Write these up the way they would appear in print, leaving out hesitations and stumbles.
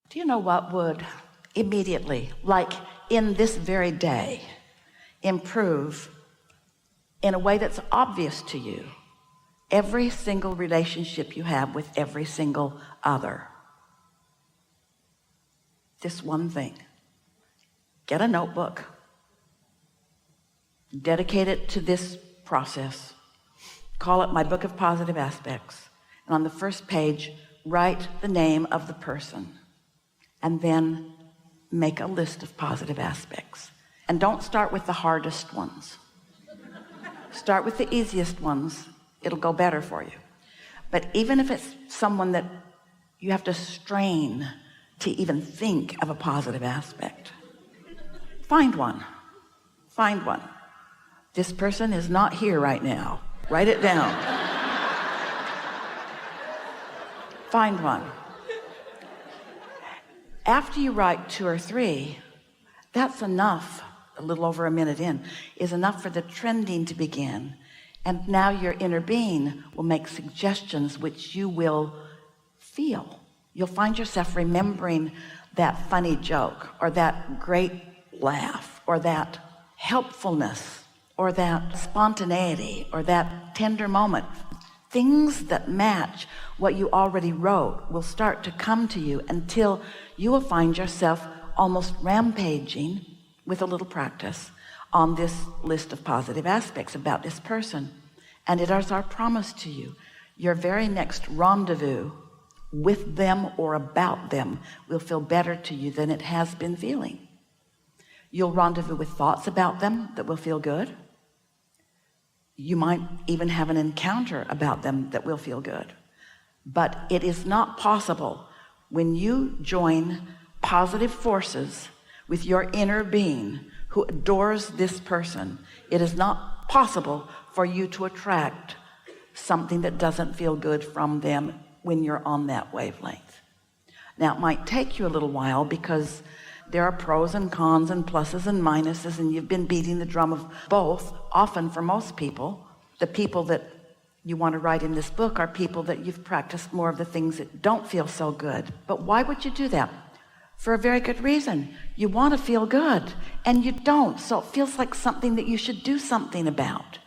Do you know what would immediately, like in this very day, improve in a way that's obvious to you every single relationship you have with every single other? This one thing. Get a notebook, dedicate it to this process, call it my book of positive aspects, and on the first page write the name of the person, and then make a list of positive aspects. And don't start with the hardest ones. Start with the easiest ones. It'll go better for you. But even if it's someone that you have to strain to even think of a positive aspect, find one. This person is not here right now. Write it down. Find one. After you write 2 or 3, that's enough. A little over a minute in is enough for the trending to begin. And now your inner being will make suggestions which you will feel. You'll find yourself remembering that funny joke, or that great laugh, or that helpfulness, or that spontaneity, or that tender moment. Things that match what you already wrote will start to come to you until you will find yourself almost rampaging with a little practice on this list of positive aspects about this person. And it is our promise to you, your very next rendezvous with them or about them will feel better to you than it has been feeling. You'll rendezvous with thoughts about them that will feel good. You might even have an encounter about them that will feel good. But it is not possible when you join positive forces with your inner being who adores this person. It is not possible for you to attract something that doesn't feel good from them when you're on that wavelength. Now, it might take you a little while because there are pros and cons and pluses and minuses, and you've been beating the drum of both. Often for most people, the people that you want to write in this book are people that you've practiced more of the things that don't feel so good. But why would you do that? For a very good reason. You want to feel good and you don't, so it feels like something that you should do something about.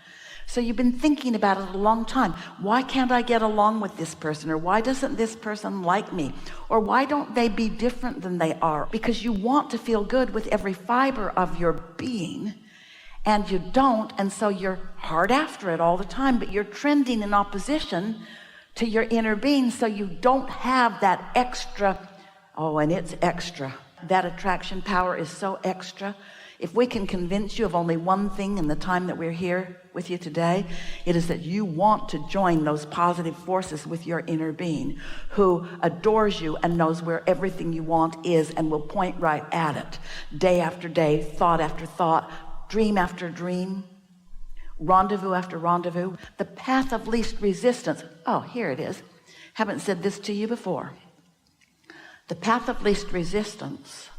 So you've been thinking about it a long time. Why can't I get along with this person? Or why doesn't this person like me? Or why don't they be different than they are? Because you want to feel good with every fiber of your being, and you don't, and so you're hard after it all the time, but you're trending in opposition to your inner being, so you don't have that extra. Oh, and it's extra. That attraction power is so extra. If we can convince you of only one thing in the time that we're here with you today, it is that you want to join those positive forces with your inner being who adores you and knows where everything you want is and will point right at it. Day after day, thought after thought, dream after dream, rendezvous after rendezvous. The path of least resistance. Oh, here it is. Haven't said this to you before. The path of least resistance,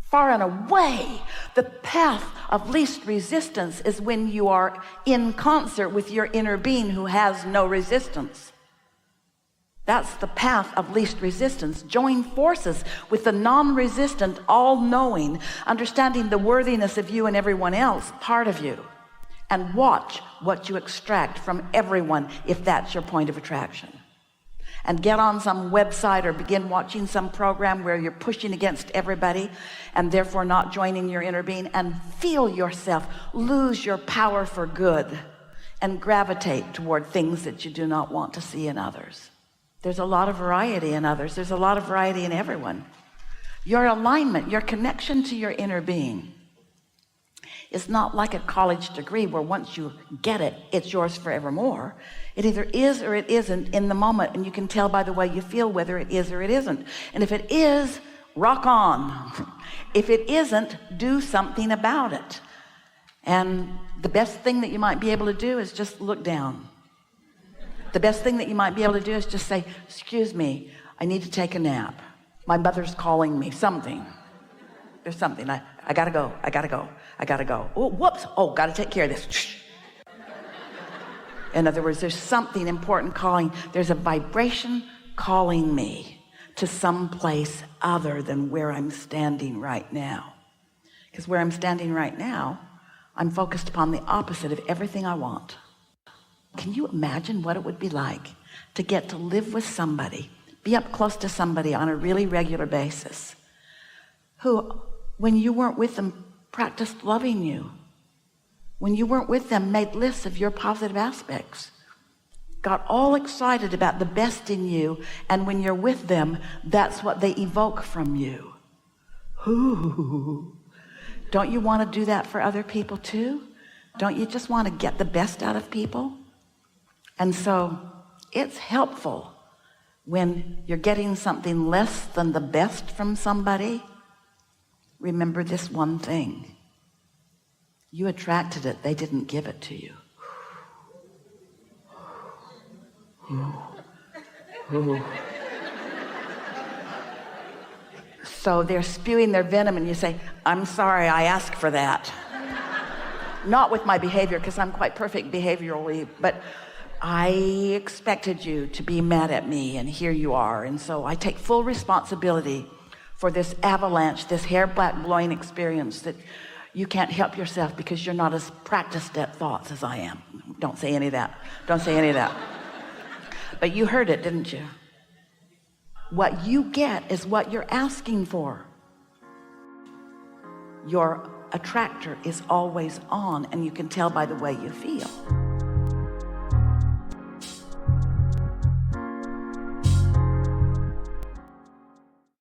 far and away, the path of least resistance is when you are in concert with your inner being who has no resistance. That's the path of least resistance. Join forces with the non-resistant, all-knowing, understanding the worthiness of you and everyone else, part of you, and watch what you extract from everyone if that's your point of attraction. And get on some website or begin watching some program where you're pushing against everybody and therefore not joining your inner being, and feel yourself lose your power for good and gravitate toward things that you do not want to see in others. There's a lot of variety in others. There's a lot of variety in everyone. Your alignment, your connection to your inner being is not like a college degree where once you get it, it's yours forevermore. It either is or it isn't in the moment, and you can tell by the way you feel whether it is or it isn't. And if it is, rock on. If it isn't, do something about it. And the best thing that you might be able to do is just look down. The best thing that you might be able to do is just say, excuse me, I need to take a nap. My mother's calling me, something. There's something. I gotta go. Oh, whoops. Oh, gotta take care of this. Shh. In other words, there's something important calling. There's a vibration calling me to some place other than where I'm standing right now. Because where I'm standing right now, I'm focused upon the opposite of everything I want. Can you imagine what it would be like to get to live with somebody, be up close to somebody on a really regular basis, who, when you weren't with them, practiced loving you? When you weren't with them, made lists of your positive aspects, got all excited about the best in you, and when you're with them, that's what they evoke from you. Ooh. Don't you want to do that for other people too? Don't you just want to get the best out of people? And so it's helpful when you're getting something less than the best from somebody. Remember this one thing: you attracted it, they didn't give it to you. So they're spewing their venom and you say, I'm sorry I asked for that. Not with my behavior, because I'm quite perfect behaviorally, but I expected you to be mad at me, and here you are. And so I take full responsibility for this avalanche, this hair black blowing experience that you can't help yourself because you're not as practiced at thoughts as I am. Don't say any of that. Don't say any of that. But you heard it, didn't you? What you get is what you're asking for. Your attractor is always on, and you can tell by the way you feel.